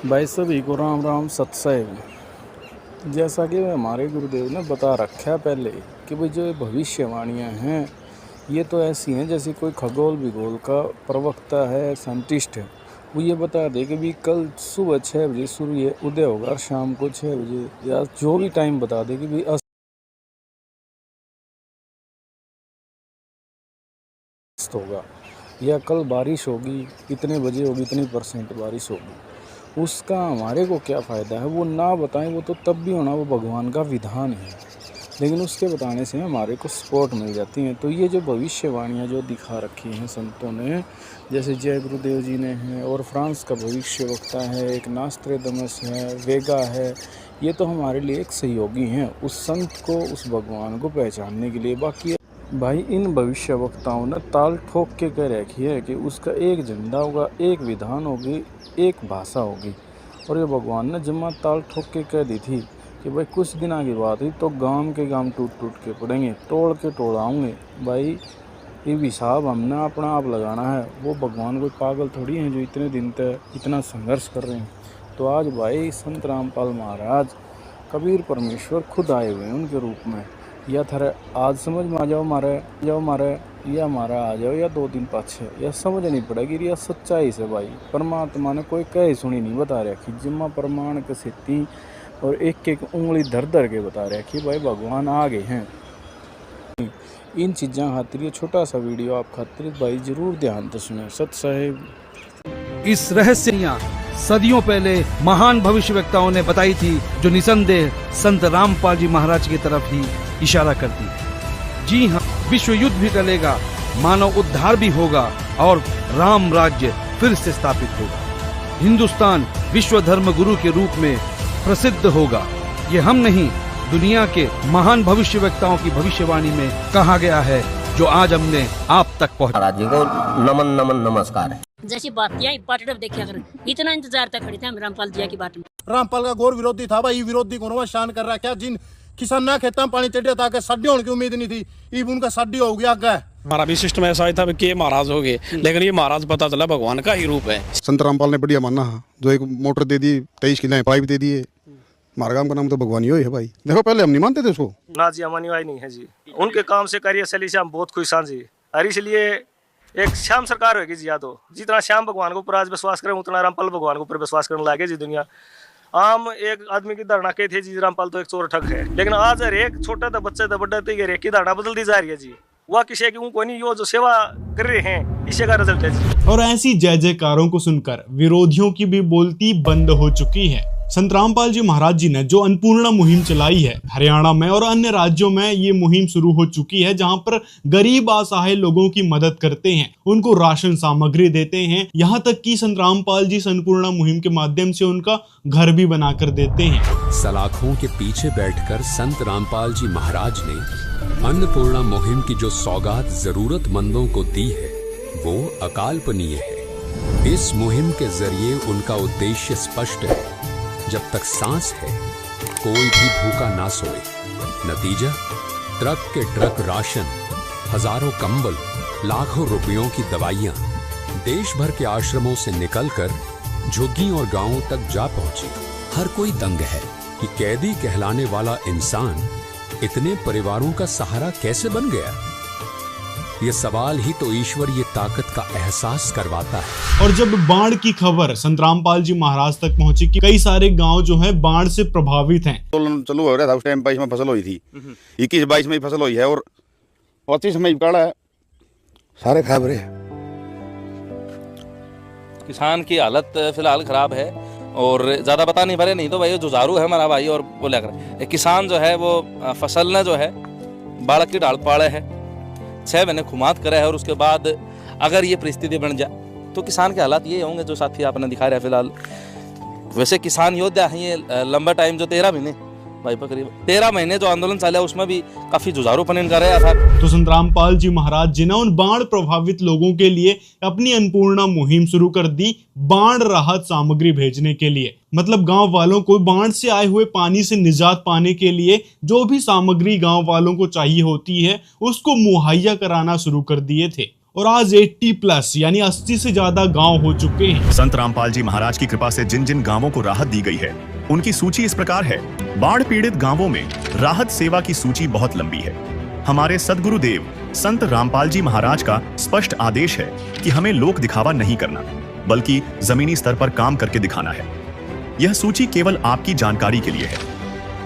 भाई सभी को राम राम सत्संग। जैसा कि हमारे गुरुदेव ने बता रखा है पहले कि भाई जो ये भविष्यवाणियाँ हैं ये तो ऐसी हैं जैसे कोई खगोल विगोल का प्रवक्ता है, साइंटिस्ट है, वो ये बता दे कि भी कल सुबह 6 बजे सूर्य उदय होगा और शाम को 6 बजे या जो भी टाइम बता दे कि भी अस्त होगा या कल बारिश होगी, इतने बजे होगी, इतनी % बारिश होगी। उसका हमारे को क्या फ़ायदा है, वो ना बताएं, वो तो तब भी होना, वो भगवान का विधान है, लेकिन उसके बताने से हमारे को सपोर्ट मिल जाती हैं। तो ये जो भविष्यवाणियाँ जो दिखा रखी हैं संतों ने, जैसे जय गुरुदेव जी ने हैं, और फ्रांस का भविष्य वक्ता है, एक नास्ट्रेडमस है, वेगा है, ये तो हमारे लिए एक सहयोगी हैं उस संत को, उस भगवान को पहचानने के लिए। बाकी भाई इन भविष्य वक्ताओं ने ताल ठोक के कह रखी है कि उसका एक झंडा होगा, एक विधान होगी, एक भाषा होगी। और ये भगवान ने जम्मा ताल ठोक के कह दी थी कि भाई कुछ दिन आगे बात हुई तो गांव के गांव टूट टूट के पड़ेंगे, तोड़ के तोड़ाऊँगे। भाई ये हिसाब हमने अपना आप लगाना है, वो भगवान कोई पागल थोड़ी हैं जो इतने दिन तक इतना संघर्ष कर रहे हैं। तो आज भाई संत रामपाल महाराज, कबीर परमेश्वर खुद आए हुए हैं उनके रूप में। या थारे आज समझ में आ जाओ मारे या हमारा आ जाओ या 2 दिन पाछे, या समझ नहीं पड़ेगी या सच्चाई से। भाई परमात्मा ने कोई कहे सुनी नहीं बता रखी, जिम्मा प्रमाण के सिद्धि और एक एक उंगली धर धर के बता रखी भाई भगवान आ गए हैं। इन चीज़ों खातिर ये छोटा सा वीडियो आप खातिर भाई जरूर ध्यान से सुने। सत साहेब इस रहस्य सदियों पहले महान भविष्यवक्ताओं ने बताई थी, जो निसंदेह संत रामपाल जी महाराज की तरफ ही इशारा करती है। जी हाँ, विश्व युद्ध भी टलेगा, मानव उद्धार भी होगा और राम राज्य फिर से स्थापित होगा। हिंदुस्तान विश्व धर्म गुरु के रूप में प्रसिद्ध होगा। ये हम नहीं, दुनिया के महान भविष्यवक्ताओं की भविष्यवाणी में कहा गया है, जो आज हमने आप तक पहुँचा। जी को नमन नमन नमस्कार है। जैसी बात पार्टी देखा कर, इतना इंतजार तक खड़ी थे हम रामपाल जी की बात में। रामपाल का घोर विरोधी था भाई, विरोधी को शान कर रहा क्या, जिन किसान ना खेता में पानी चढ़िया था, सड्डी होने की उम्मीद नहीं थी, ईब उनका सड्डी हो गया। आगे हमारा भी सिस्टम ऐसा ही था कि महाराज हो गए, लेकिन ये महाराज पता चला भगवान का ही रूप है। संत रामपाल ने बढ़िया माना, जो एक मोटर दे दी, 23 किलो पाइप दे दिए। हमारा काम का नाम तो भगवान ही है भाई। देखो पहले हम नहीं मानते थे उसको ना जी, हमारी वाई नहीं है जी, उनके काम से कार्यशैली से हम बहुत खुश हैं जी। और इसलिए एक श्याम सरकार होगी जी, या तो जितना श्याम भगवान को ऊपर आज विश्वास करें उतना रामपाल भगवान के ऊपर विश्वास करने लगे जी दुनिया। आम एक आदमी की धारणा के थे जी रामपाल तो एक चोर ठग है, लेकिन आज हर एक छोटा था बच्चा था बड़ा था, एक की धारणा बदल दी जा रही है जी। वह किसी की कोई नहीं, यो जो सेवा कर रहे हैं इसी का रिजल्ट है जी। और ऐसी जय जयकारों को सुनकर विरोधियों की भी बोलती बंद हो चुकी है। संत रामपाल जी महाराज जी ने जो अन्नपूर्णा मुहिम चलाई है हरियाणा में और अन्य राज्यों में, ये मुहिम शुरू हो चुकी है, जहां पर गरीब असहाय लोगों की मदद करते हैं, उनको राशन सामग्री देते हैं, यहाँ तक कि संत रामपाल जी अन्नपूर्णा मुहिम के माध्यम से उनका घर भी बनाकर देते हैं। सलाखों के पीछे बैठकर संत रामपाल जी महाराज ने अन्नपूर्णा मुहिम की जो सौगात जरूरतमंदों को दी है वो अकाल्पनीय है। इस मुहिम के जरिए उनका उद्देश्य स्पष्ट है, जब तक सांस है कोई भी भूखा ना सोए। नतीजा, ट्रक के ट्रक राशन, हजारों कंबल, लाखों रुपयों की दवाइयां देश भर के आश्रमों से निकलकर झुग्गियों और गांवों तक जा पहुंची। हर कोई दंग है कि कैदी कहलाने वाला इंसान इतने परिवारों का सहारा कैसे बन गया। ये सवाल ही तो ईश्वरीय ताकत का एहसास करवाता है। और जब बाढ़ की खबर संत रामपाल जी महाराज तक पहुंची कि कई सारे गांव जो है बाढ़ से प्रभावित हैं। चालू हो रहा था उस टाइम 22 में फसल हुई थी, 21-22 में फसल हुई है और 25 में काढ़ा है, सारे खबरें। किसान की हालत फिलहाल खराब है और ज्यादा बता नहीं पा नहीं तो भाई जुझारू है हमारा भाई, और बोला कर किसान जो है वो फसल ने जो है बाढ़ की ढाल पाड़े है, 6 महीने खुमात करे है, और उसके बाद अगर ये परिस्थिति बन जाए तो किसान के हालात ये होंगे जो साथी आपने दिखा रहा है। फिलहाल वैसे किसान योद्धा है ये लंबा टाइम जो 13 महीने भाई करीब 13 महीने जो आंदोलन चला उसमें भी काफी जुझारूपन इनका रहा था। तो संत रामपाल जी महाराज जी ने उन बाढ़ प्रभावित लोगों के लिए अपनी अन्नपूर्णा मुहिम शुरू कर दी, बाढ़ राहत सामग्री भेजने के लिए। मतलब गांव वालों को बाढ़ से आए हुए पानी से निजात पाने के लिए जो भी सामग्री गांव वालों को चाहिए होती है उसको मुहैया कराना शुरू कर दिए थे। और आज 80+ यानी 80 से ज्यादा गांव हो चुके हैं। संत रामपाल जी महाराज की कृपा से जिन जिन गांवों को राहत दी गई है उनकी सूची इस प्रकार है। बाढ़ पीड़ित गांवों में राहत सेवा की सूची बहुत लंबी है। हमारे सदगुरुदेव संत रामपाल जी महाराज का स्पष्ट आदेश है कि हमें लोक दिखावा नहीं करना, बल्कि जमीनी स्तर पर काम करके दिखाना है। यह सूची केवल आपकी जानकारी के लिए है।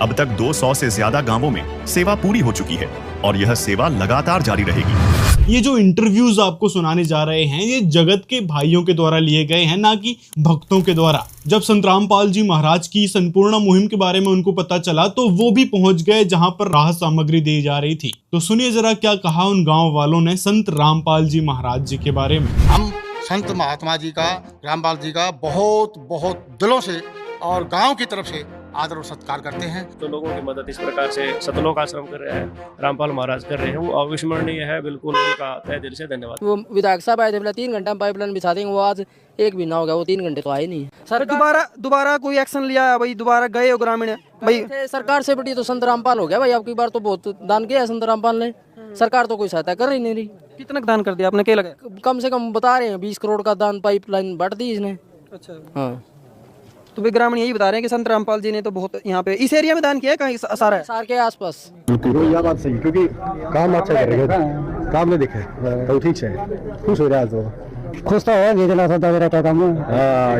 अब तक 200 से ज्यादा गांवों में सेवा पूरी हो चुकी है और यह सेवा लगातार जारी रहेगी। ये जो इंटरव्यूज आपको सुनाने जा रहे हैं ये जगत के भाइयों के द्वारा लिए गए हैं, ना कि भक्तों के द्वारा। जब संत रामपाल जी महाराज की संपूर्ण मुहिम के बारे में उनको पता चला तो वो भी पहुंच गए जहां पर राहत सामग्री दी जा रही थी। तो सुनिए जरा क्या कहा उन गांव वालों ने संत रामपाल जी महाराज जी के बारे में। हम संत महात्मा जी का, रामपाल जी का बहुत बहुत दिलों से और गांव की तरफ से आदर और सत्कार करते हैं। तो लोगों की मदद इस प्रकार से सतलोक आश्रम कर रहे हैं, रामपाल महाराज कर रहे हैं, वो अविस्मरणीय है। बिल्कुल उनका तहे दिल से धन्यवाद। वो विधायक साहब आए थे, बोला 3 घंटा में पाइपलाइन बिछा देंगे, वो आज 1 महीना हो गया, वो 3 घंटे तो आए नहीं। सर दोबारा कोई एक्शन लिया है भाई? दोबारा गए हो ग्रामीण भाई? सरकार से बड़ी तो संत रामपाल हो गया भाई। अब की बार तो बहुत दान किया है संत रामपाल ने, सरकार तो कोई सहायता कर ही नहीं रही। कितना दान कर दिया आपने? क्या लगा? कम से कम बता रहे हैं 20 करोड़ का दान पाइपलाइन बांट दी इसने। अच्छा हाँ, तो भी ग्रामीण यही बता रहे हैं कि संत रामपाल जी ने तो बहुत यहाँ पे इस एरिया में दान किया है। कहीं सारा सार के आसपास यह बात सही, क्योंकि काम अच्छा करेंगे, काम नहीं दिखे तो ठीक है, खुश हो जाए तो खुश तो हो। इतना सौदा दे रहा काम,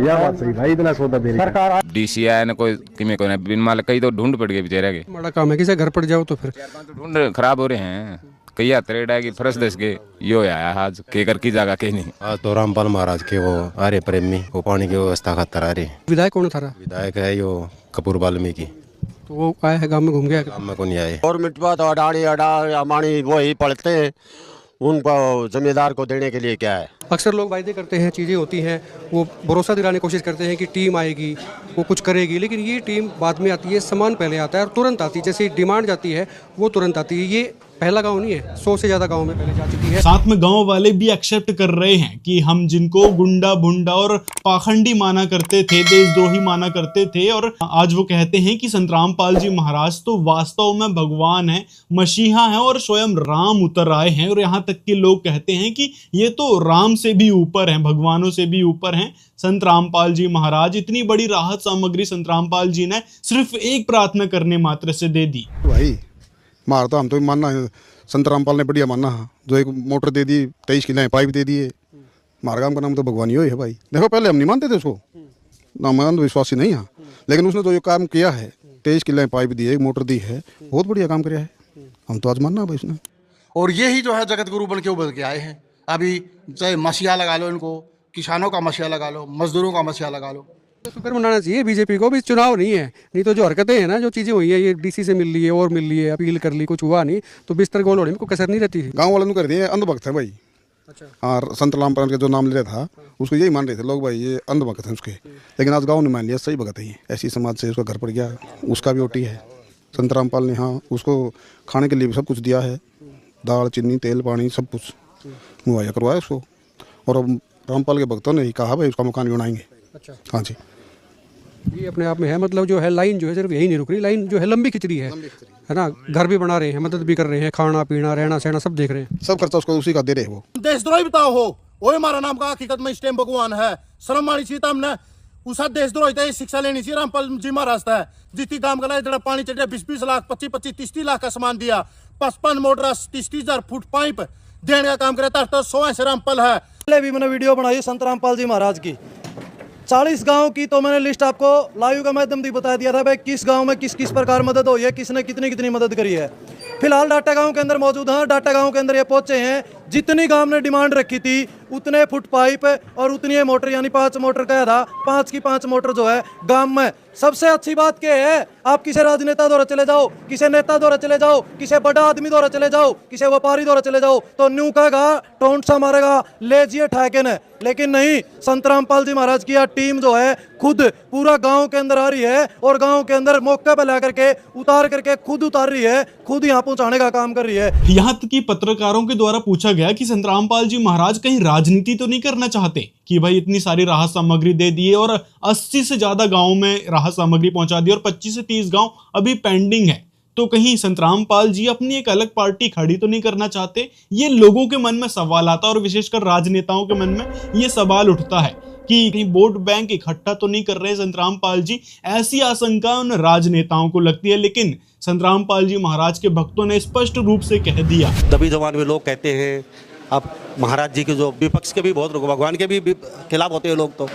यह बात सही भाई, इतना सौदा दे रही DCI ने कोई किमें कोई बिन माल कई तो ढूंढ पड़ गए बेचारे के। बड़ा काम है, किसी घर पड़ जाओ तो फिर ढूंढ खराब हो रहे हैं। कई यात्रा है कि फरस दस के यो आया आज के कर की जगह के नहीं। आज तो रामपाल महाराज के वो आ रहे प्रेमी, वो पानी की व्यवस्था खातर आ रहे। विधायक कौन था? विधायक है यो कपूर वाल्मीकि। तो वो आया है गांव में, घूम गया? गांव में कौन आए। और मिटवा तो अडानी वही पढ़ते हैं, उनको जमींदार को देने के लिए क्या है। अक्सर लोग वायदे करते हैं, चीज़ें होती हैं, वो भरोसा दिलाने की कोशिश करते हैं कि टीम आएगी, वो कुछ करेगी, लेकिन ये टीम बाद में आती है, सामान पहले आता है और तुरंत आती है। जैसे डिमांड जाती है वो तुरंत आती है। ये पहला गांव नहीं है, 100 से ज्यादा गांव में पहले जा चुकी है। साथ में गांव वाले भी एक्सेप्ट कर रहे हैं कि हम जिनको गुंडा भुंडा और पाखंडी माना करते थे, देशद्रोही माना करते थे, और आज वो कहते हैं कि संत रामपाल जी महाराज तो वास्तव में भगवान है, मसीहा है और स्वयं राम उतर आए हैं। और यहाँ तक के लोग कहते हैं कि ये तो राम से भी ऊपर हैं, भगवानों से भी ऊपर हैं संत रामपाल जी महाराज। इतनी बड़ी राहत सामग्री संत रामपाल जी ने सिर्फ एक प्रार्थना करने मात्र से दे दी। भाई मार तो हम तो मानना है, संत रामपाल ने बढ़िया मानना है, जो एक मोटर दे दी, 23 किले पाइप दे दिए। मारगाम का नाम तो भगवान ही है भाई। देखो पहले हम नहीं मानते थे उसको, ना मान विश्वासी नहीं है, लेकिन उसने तो ये काम किया है, 23 किले पाइप दिए, एक मोटर दी है, बहुत बढ़िया काम किया है। हम तो आज मानना है भाई उसने। और यही जो है जगत गुरु बन के उभर के आए हैं। अभी चाहे मसीहा लगा लो, इनको किसानों का मसीहा लगा लो, मजदूरों का मसीहा लगा लो। शुक्र मनाना चाहिए बीजेपी को भी, चुनाव नहीं है, नहीं तो जो हरकतें हैं ना, जो चीजें हुई है, ये डीसी से मिल ली है और मिल ली है, अपील कर ली, कुछ हुआ नहीं, तो बिस्तर गोल होने में कोई कसर नहीं रहती थी। गाँव वालों ने कर दिए अंधभक्त है भाई। अच्छा। हाँ, संत रामपाल के जो नाम ले रहा था उसको यही मान रहे थे लोग भाई, ये अंधभक्त है उसके, लेकिन आज गाँव ने मान लिया सही भगत है। ऐसी समाज से उसका घर पड़ गया, उसका भी ओटी है। संत रामपाल ने हाँ उसको खाने के लिए भी सब कुछ दिया है, दाल चीनी तेल पानी सब कुछ मुहैया करवाया उसको। और अब रामपाल के भक्तों ने ही कहा भाई उसका मकान भी बनाएंगे। अच्छा। हाँ जी, ये अपने आप में है, मतलब जो है लाइन जो है सिर्फ यही नहीं रुक रही, लाइन जो है लंबी खिंचड़ी है ना। घर भी बना रहे हैं, मदद भी कर रहे हैं, खाना पीना रहना सहना सब देख रहे हैं, सब खर्चा उसको उसी का दे रहे हैं। वो देशद्रोही बताओ हो, वो हमारा नाम का हकीकत में इस टाइम भगवान है। शर्म आनी चाहिए हमने, उसा देशद्रोही था, शिक्षा लेनी चाहिए। रामपाल जी महाराज था जितनी काम कर जरा पानी चढ़िया 20-20 लाख 25-25 30 लाख का सामान दिया, 55 मोटर 30,000 फुट पाइप देने का काम करे। तो 100 से रामपाल है। पहले भी मैंने वीडियो बनाई संत रामपाल जी महाराज की 40 गांव की, तो मैंने लिस्ट आपको लाइव के माध्यम से बता दिया था भाई किस गांव में किस किस प्रकार मदद हुई है, किसने कितनी कितनी मदद करी है। फिलहाल डाटा गांव के अंदर मौजूद हैं। डाटा गांव के अंदर ये पहुंचे हैं, जितनी गांव ने डिमांड रखी थी उतने फुट पाइप और उतनी मोटर, यानी 5 मोटर कहा था, 5 की 5 मोटर जो है गांव में। सबसे अच्छी बात क्या है, आप किसी राजनेता द्वारा चले जाओ, किसी नेता द्वारा चले जाओ, किसी बड़ा आदमी द्वारा चले जाओ, किसी व्यापारी द्वारा चले जाओ तो न्यू कहेगा, टोंट सा मारेगा, ले जिए ठाके ने। लेकिन नहीं, संत रामपाल जी महाराज की यह टीम जो है खुद पूरा गांव के अंदर आ रही है और गांव के अंदर मौके पर ला करके उतार करके खुद उतार रही है, खुद यहाँ पहुंचाने का काम कर रही है। यहाँ तक कि पत्रकारों के द्वारा पूछा गया कि संत रामपाल जी महाराज कहीं राजनीति तो नहीं करना चाहते कि भाई इतनी सारी राहत सामग्री दे दी है और 80 से ज्यादा गाँव में राहत सामग्री पहुंचा दी और 25 से 30 गाँव अभी पेंडिंग है, तो कहीं संत रामपाल जी अपनी एक अलग पार्टी खड़ी तो नहीं करना चाहते? ये लोगों के मन में सवाल आता है और विशेषकर राजनेताओं के मन में ये सवाल उठता है कि कहीं वोट बैंक इकट्ठा तो नहीं कर रहे संत रामपाल जी। ऐसी आशंका उन राजनेताओं को लगती है, लेकिन संत रामपाल जी महाराज के भक्तों ने स्पष्ट रूप से कह दिया। दबी जबान में लोग कहते हैं, अब महाराज जी के जो विपक्ष के भी बहुत लोग, भगवान के भी खिलाफ होते हैं लोग, तो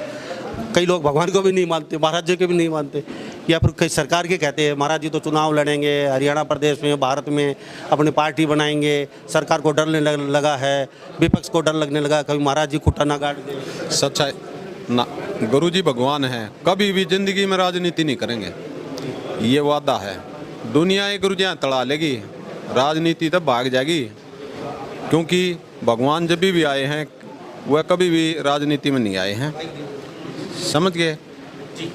कई लोग भगवान को भी नहीं मानते, महाराज जी को भी नहीं मानते, या फिर कई सरकार के कहते हैं महाराज जी तो चुनाव लड़ेंगे हरियाणा प्रदेश में, भारत में अपनी पार्टी बनाएंगे, सरकार को डर लगा है, विपक्ष को डर लगने लगा, कभी महाराज जी खुट्टा ना गाड़ दे। सच्चाई ना, गुरु जी भगवान है, कभी भी जिंदगी में राजनीति नहीं करेंगे, ये वादा है। दुनिया एक गुरु जी तड़ा लेगी, राजनीति तब भाग जाएगी, क्योंकि भगवान जब भी आए हैं वह कभी भी राजनीति में नहीं आए हैं, समझ गए।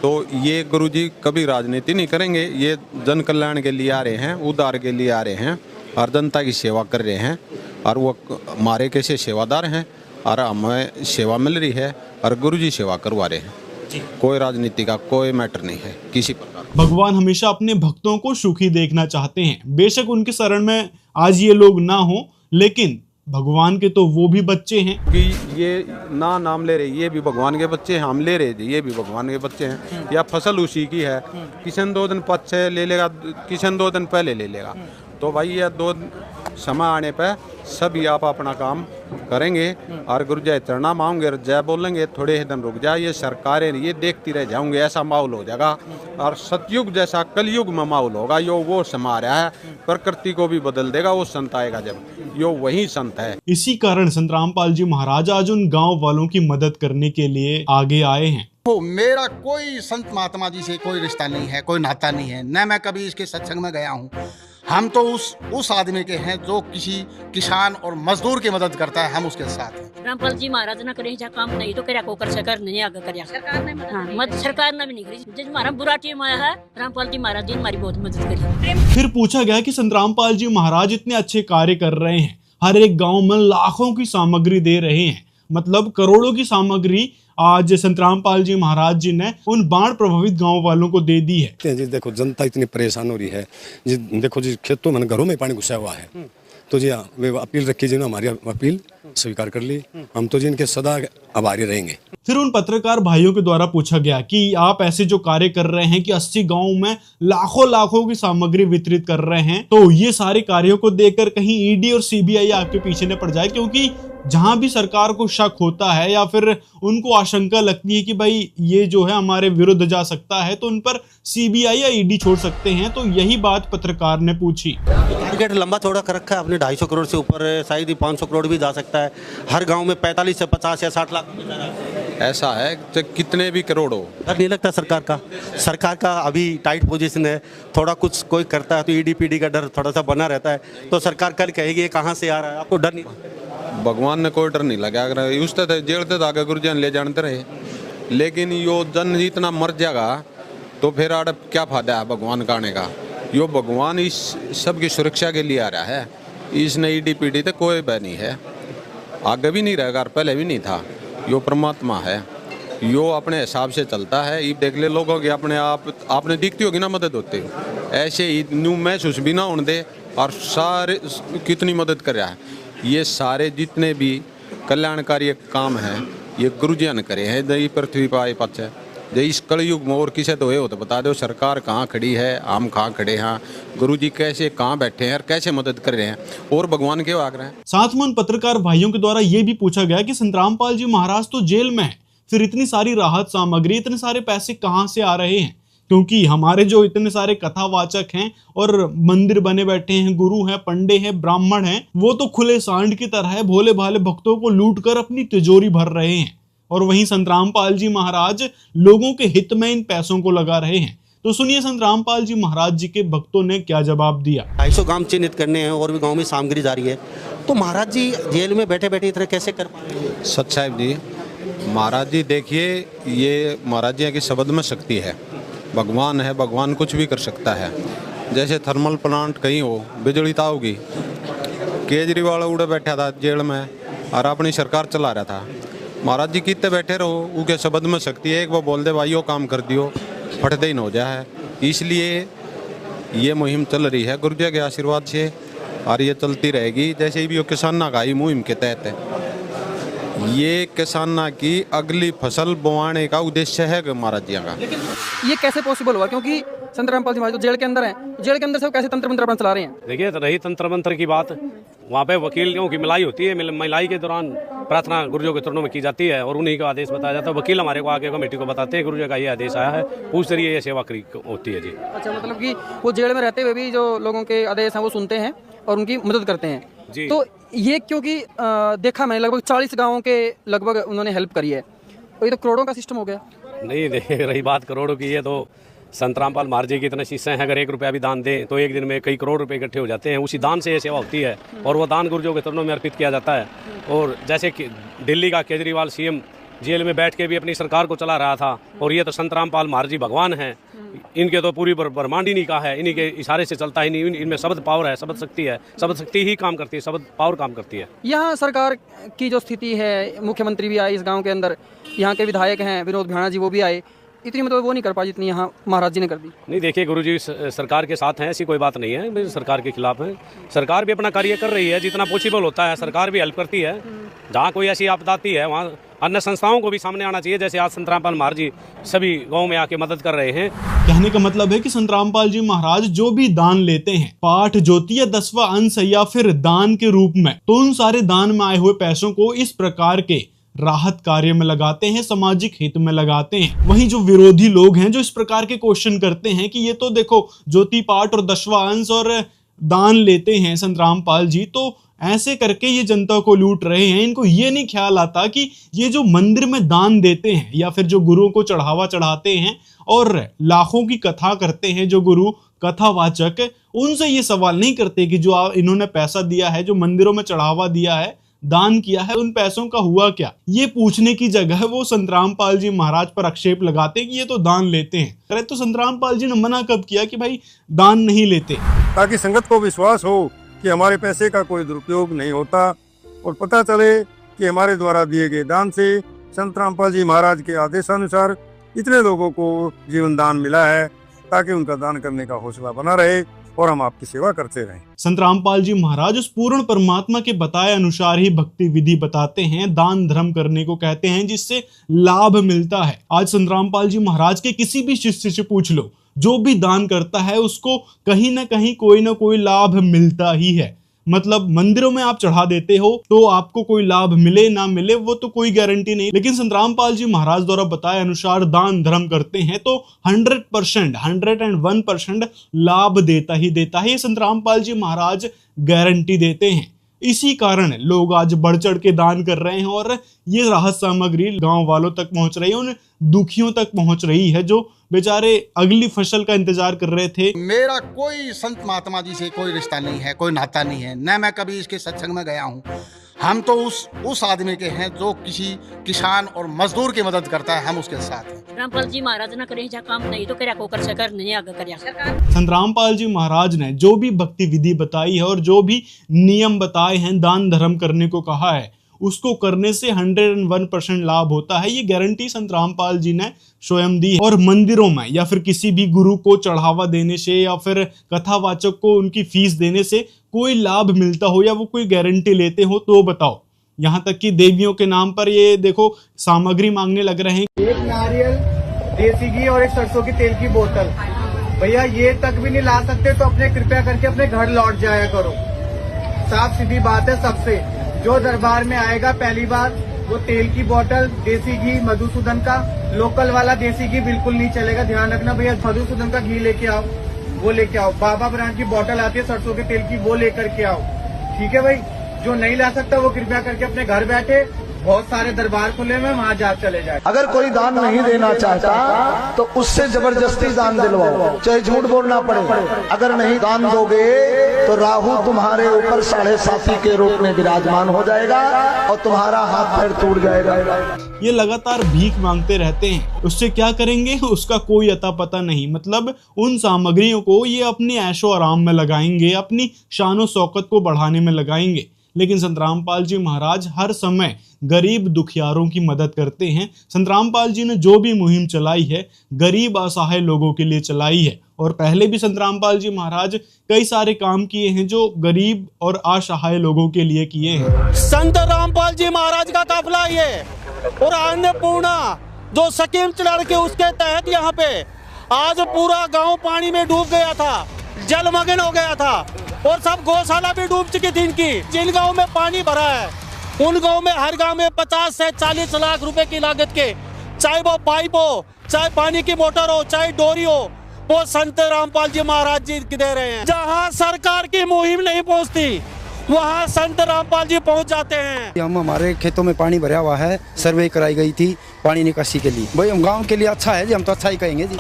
तो ये गुरु जी कभी राजनीति नहीं करेंगे, ये जन कल्याण के लिए आ रहे हैं, उद्धार के लिए आ रहे हैं और जनता की सेवा कर रहे हैं, और वो हमारे कैसे सेवादार हैं और हमें सेवा मिल रही है और गुरु जी सेवा करवा रहे हैं। कोई राजनीति का कोई मैटर नहीं है किसी प्रकार। भगवान हमेशा अपने भक्तों को सुखी देखना चाहते हैं। बेशक उनके शरण में आज ये लोग ना हो, लेकिन भगवान के तो वो भी बच्चे हैं कि ये ना नाम ले रहे, ये भी भगवान के बच्चे हैं, हम ले रहे थे, ये भी भगवान के बच्चे हैं, या फसल उसी की है। किशन 2 दिन पीछे ले लेगा, किशन 2 दिन पहले ले लेगा, तो भाई ये 2 समय आने पे सभी आप अपना काम करेंगे और गुरु जय चरणा मांगेंगे और जय बोलेंगे, थोड़े ही दिन रुक जाए, ये सरकारें ये देखती रह जाऊंगे, ऐसा माहौल हो जाएगा और सतयुग जैसा कलयुग में माहौल होगा। यो वो समा रहा है, प्रकृति को भी बदल देगा, वो संत आएगा जब, यो वही संत है। इसी कारण संत रामपाल जी महाराज आज उन गांव वालों की मदद करने के लिए आगे आए हैं। तो मेरा कोई संत महात्मा जी से कोई रिश्ता नहीं है, कोई नाता नहीं है, न मैं कभी इसके सत्संग में गया हूँ। हम तो उस आदमी के हैं जो किसी किसान और मजदूर की मदद करता है, हम उसके साथ हैं। रामपाल जी महाराज ना करे जा काम नहीं तो करे को कर सरकार नहीं आगे करे, सरकार ने मदद सरकार ने भी नहीं करी। जिस हमारा बुरा टीम आया है, रामपाल जी महाराज जी ने हमारी बहुत मदद करी। फिर पूछा गया कि संत रामपाल जी महाराज इतने अच्छे कार्य कर रहे हैं, हर एक गाँव में लाखों की सामग्री दे रहे हैं, मतलब करोड़ों की सामग्री आज संत रामपाल जी महाराज जी ने उन बाढ़ प्रभावित गांव वालों को दे दी है। जी देखो, जनता इतनी परेशान हो रही है जी, देखो जी खेतों में घरों में पानी घुसा हुआ है, तो जी हाँ वे अपील रखी जी, हमारी अपील स्वीकार कर ली, हम तो जी इनके सदा आभारी रहेंगे। फिर उन पत्रकार भाइयों के द्वारा पूछा गया कि आप ऐसे जो कार्य कर रहे हैं कि 80 गाँव में लाखों की सामग्री वितरित कर रहे हैं, तो ये सारे कार्यों को देखकर कहीं ईडी और सीबीआई आपके पीछे न पड़ जाए, क्योंकि जहां भी सरकार को शक होता है या फिर उनको आशंका लगती है कि भाई ये जो है हमारे विरुद्ध जा सकता है, तो उन पर सीबीआई या ईडी छोड़ सकते हैं। तो यही बात पत्रकार ने पूछी। टारगेट लंबा चौड़ा कर रखा है अपने, 250 करोड़ से ऊपर, शायद ही 500 करोड़ भी जा सकता है। हर गांव में 45 से 50 या 60 लाख ऐसा है, तो कितने भी करोड़ हो, डर नहीं लगता सरकार का अभी टाइट पोजीशन है, थोड़ा कुछ कोई करता है तो ईडी-पीडी का डर थोड़ा सा बना रहता है, तो सरकार कल कहेगी कहाँ से आ रहा है, आपको डर नहीं? भगवान ने कोई डर नहीं लगा, अगर उस तरह जेल तक आगे गुरु जी ले जानते रहे, लेकिन यो जन इतना मर जाएगा तो फिर आड़ क्या फायदा है भगवान का आने का। यो भगवान इस सब की सुरक्षा के लिए आ रहा है, इसने ईडी-पीडी तो कोई भय नहीं है, आगे भी नहीं रहेगा और पहले भी नहीं था। यो परमात्मा है, यो अपने हिसाब से चलता है। ये देख ले लोगों की अपने आप आपने दिखती होगी ना मदद होती, ऐसे ही न्यू महसूस भी ना होने दे, और सारे कितनी मदद कर रहा है। ये सारे जितने भी कल्याणकारी काम हैं ये गुरु जी ने करे हैं। ये पृथ्वी पर आए पाचे जो इस कलयुग में और किसे तो हो तो बता दो, सरकार कहाँ खड़ी है, हम कहाँ खड़े हैं, गुरु जी कैसे कहाँ बैठे हैं और कैसे मदद कर रहे हैं, और भगवान के आग्रह हैं। साथ में उन पत्रकार भाइयों के द्वारा ये भी पूछा गया कि संत रामपाल जी महाराज तो जेल में है, फिर इतनी सारी राहत सामग्री, इतने सारे पैसे कहाँ से आ रहे हैं? क्योंकि हमारे जो इतने सारे कथावाचक हैं और मंदिर बने बैठे हैं, गुरु हैं, पंडे हैं, ब्राह्मण हैं, वो तो खुले सांड की तरह भोले भाले भक्तों को लूट कर अपनी तिजोरी भर रहे हैं, और वहीं संत रामपाल जी महाराज लोगों के हित में इन पैसों को लगा रहे हैं। तो सुनिए संत रामपाल जी महाराज जी के भक्तों ने क्या जवाब दिया। 250 गांव चिन्हित करने हैं और भी गांव में सामग्री जारी है, तो महाराज जी जेल में बैठे बैठे इतना कैसे कर पा रहे हैं? सच साहब जी, महाराज जी देखिए, ये महाराज जी की शब्द में शक्ति है, भगवान है, भगवान कुछ भी कर सकता है। जैसे थर्मल प्लांट कहीं हो, बिजली तो होगी, केजरीवाल उड़े बैठा था जेल में और अपनी सरकार चला रहा था, महाराज जी कितने बैठे रहो, उनके शब्द में शक्ति है, एक वो बोल दे भाई वो काम कर दियो, फट दे न हो जाए। इसलिए ये मुहिम चल रही है गुरुजी के आशीर्वाद से और ये चलती रहेगी। जैसे भी किसाना का ही मुहिम के तहत है, ये किसाना की अगली फसल बोआने का उद्देश्य है महाराज जी का। लेकिन ये कैसे पॉसिबल हुआ, क्योंकि संत रामपाल जी महाराज तो जेल के अंदर हैं, जेल के अंदर से वो कैसे तंत्र मंत्र अपना चला रहे हैं? देखिए, रही तंत्र मंत्र की बात, वहाँ पे वकीलों की मिलाई होती है, मिलाई के दौरान प्रार्थना गुरुजों के चरणों में की जाती है और उन्हीं का आदेश बताया जाता है। वकील हमारे को आगे कमेटी को बताते हैं गुरुजी का ये आदेश आया है, उस जरिए ये सेवा होती है जी। अच्छा, मतलब कि वो जेल में रहते हुए भी जो लोगों के आदेश हैं वो सुनते हैं और उनकी मदद करते हैं जी। तो ये क्योंकि देखा मैंने लगभग 40 गाँवों के लगभग उन्होंने हेल्प करी है, तो ये तो करोड़ों का सिस्टम हो गया। नहीं, देखिए, रही बात करोड़ों की, है तो संत रामपाल महाराज जी की इतने शिष्य हैं, अगर 1 रुपया भी दान दें तो एक दिन में कई करोड़ रुपए इकट्ठे हो जाते हैं। उसी दान से ये सेवा होती है और वो दान गुरुजों के चरणों में अर्पित किया जाता है। और जैसे कि दिल्ली का केजरीवाल सीएम जेल में बैठ के भी अपनी सरकार को चला रहा था, और ये तो संत रामपाल महाराज जी भगवान हैं, इनके तो पूरी ब्रह्मांड इन्हीं का है, इन्हीं के इशारे से चलता है, इनमें शब्द पावर है, शब्द शक्ति है, शब्द शक्ति ही काम करती है, शब्द पावर काम करती है। यहाँ सरकार की जो स्थिति है, मुख्यमंत्री भी आए इस गाँव के अंदर, यहाँ के विधायक हैं विनोद भाणा जी, वो भी आए, इतनी मतलब वो नहीं कर पाई जितनी यहाँ महाराज जी ने कर दी। नहीं, देखिए, गुरुजी सरकार के साथ हैं, ऐसी कोई बात नहीं है, सरकार के खिलाफ है। सरकार भी अपना कार्य कर रही है, जितना पॉसिबल होता है सरकार भी हेल्प करती है। जहाँ कोई ऐसी आपदा आती है वहाँ अन्य संस्थाओं को भी सामने आना चाहिए, जैसे आज संत रामपाल महाराज जी सभी गाँव में आके मदद कर रहे हैं। कहने का मतलब है कि संत रामपाल जी महाराज जो भी दान लेते हैं, पाठ ज्योति या 10वां अंश या फिर दान के रूप में, तो उन सारे दान में आए हुए पैसों को इस प्रकार के राहत कार्य में लगाते हैं, सामाजिक हित में लगाते हैं। वहीं जो विरोधी लोग हैं जो इस प्रकार के क्वेश्चन करते हैं कि ये तो देखो ज्योति पाठ और 10वां अंश और दान लेते हैं संत रामपाल जी, तो ऐसे करके ये जनता को लूट रहे हैं। इनको ये नहीं ख्याल आता कि ये जो मंदिर में दान देते हैं या फिर जो गुरुओं को चढ़ावा चढ़ाते हैं और लाखों की कथा करते हैं जो गुरु कथावाचक, उनसे ये सवाल नहीं करते कि जो इन्होंने पैसा दिया है, जो मंदिरों में चढ़ावा दिया है, दान किया है, उन पैसों का हुआ क्या, ये पूछने की जगह वो संत रामपाल जी महाराज पर आक्षेप लगाते हैं कि ये तो दान लेते हैं। अरे तो संत रामपाल जी ने मना कब किया कि भाई दान नहीं लेते? ताकि संगत को विश्वास हो कि हमारे पैसे का कोई दुरुपयोग नहीं होता और पता चले कि हमारे द्वारा दिए गए दान से संत रामपाल जी महाराज के आदेशानुसार इतने लोगों को जीवन दान मिला है, ताकि उनका दान करने का हौसला बना रहे और हम आपकी सेवा करते रहें। संत रामपाल जी महाराज उस पूर्ण परमात्मा के बताए अनुसार ही भक्ति विधि बताते हैं, दान धर्म करने को कहते हैं, जिससे लाभ मिलता है। आज संत रामपाल जी महाराज के किसी भी शिष्य से पूछ लो, जो भी दान करता है उसको कहीं ना कहीं कोई ना कोई लाभ मिलता ही है। मतलब मंदिरों में आप चढ़ा देते हो तो आपको कोई लाभ मिले ना मिले वो तो कोई गारंटी नहीं, लेकिन संत रामपाल जी महाराज द्वारा बताए अनुसार दान धर्म करते हैं तो 100%, 101% लाभ देता ही देता है। ये संत रामपाल जी महाराज गारंटी देते हैं। इसी कारण लोग आज बढ़ चढ़ के दान कर रहे हैं और ये राहत सामग्री गांव वालों तक पहुंच रही है, उन दुखियों तक पहुंच रही है जो बेचारे अगली फसल का इंतजार कर रहे थे। मेरा कोई संत महात्मा जी से कोई रिश्ता नहीं है, कोई नाता नहीं है, न मैं कभी इसके सत्संग में गया हूँ। हम तो उस आदमी के हैं जो किसी किसान और मजदूर की मदद करता है, हम उसके साथ हैं। रामपाल जी महाराज ना करे जा काम नहीं तो क्या को कर सकर नहीं आगे कर सरकार। संत रामपाल जी महाराज ने जो भी भक्ति विधि बताई है और जो भी नियम बताए हैं, दान धर्म करने को कहा है, उसको करने से 101% लाभ होता है। ये गारंटी संत रामपाल जी ने स्वयं दी। और मंदिरों में या फिर किसी भी गुरु को चढ़ावा देने से या फिर कथावाचक को उनकी फीस देने से कोई लाभ मिलता हो या वो कोई गारंटी लेते हो तो बताओ। यहाँ तक कि देवियों के नाम पर ये देखो सामग्री मांगने लग रहे हैं। एक नारियल, देसी घी और एक सरसों के तेल की बोतल, भैया ये तक भी नहीं ला सकते तो अपने कृपया करके अपने घर लौट जाया करो। साफ सीधी बात है सबसे। जो दरबार में आएगा पहली बार वो तेल की बोतल, देसी घी, मधुसूदन का, लोकल वाला देसी घी बिल्कुल नहीं चलेगा। ध्यान रखना भैया, मधुसूदन का घी लेके आओ, वो लेके आओ। बाबा ब्रांड की बोतल आती है सरसों के तेल की, वो लेकर के आओ। ठीक है भाई, जो नहीं ला सकता वो कृपया करके अपने घर बैठे, बहुत सारे दरबार खुले में वहाँ जा चले जाए। अगर कोई दान नहीं देना चाहता तो उससे जबरदस्ती दान दिलवाओ, चाहे झूठ बोलना पड़े। अगर नहीं दान दोगे तो राहु तुम्हारे ऊपर 7.5 के रूप में विराजमान हो जाएगा और तुम्हारा हाथ पैर टूट जाएगा। ये लगातार भीख मांगते रहते हैं, उससे क्या करेंगे उसका कोई अता पता नहीं। मतलब उन सामग्रियों को ये अपने ऐशो आराम में लगाएंगे, अपनी शानो शौकत को बढ़ाने में लगाएंगे, लेकिन संत रामपाल जी महाराज हर समय गरीब दुखियारों की मदद करते हैं। संत रामपाल जी ने जो भी मुहिम चलाई है गरीब असहाय लोगों के लिए चलाई है, और पहले भी संत रामपाल जी महाराज कई सारे काम किए हैं जो गरीब और असहाय लोगों के लिए किए हैं। संत रामपाल जी महाराज का काफिला ये और अन्नपूर्णा जो स्कीम चला रखी उसके तहत यहाँ पे आज पूरा गांव पानी में डूब गया था, जलमग्न हो गया था, और सब गौशाला भी डूब चुकी थी इनकी। जिन गांव में पानी भरा है उन गांव में हर गांव में 50 से 40 लाख रुपए की लागत के, चाहे वो पाइप हो, चाहे पानी की मोटर हो, चाहे डोरी हो, वो संत रामपाल जी महाराज जी दे रहे हैं। जहाँ सरकार की मुहिम नहीं पहुँचती वहाँ संत रामपाल जी पहुँच जाते हैं। हम हमारे खेतों में पानी भरा हुआ है, सर्वे कराई गई थी पानी निकासी के लिए। भाई हम गांव के लिए अच्छा है जी, हम तो अच्छा ही कहेंगे जी।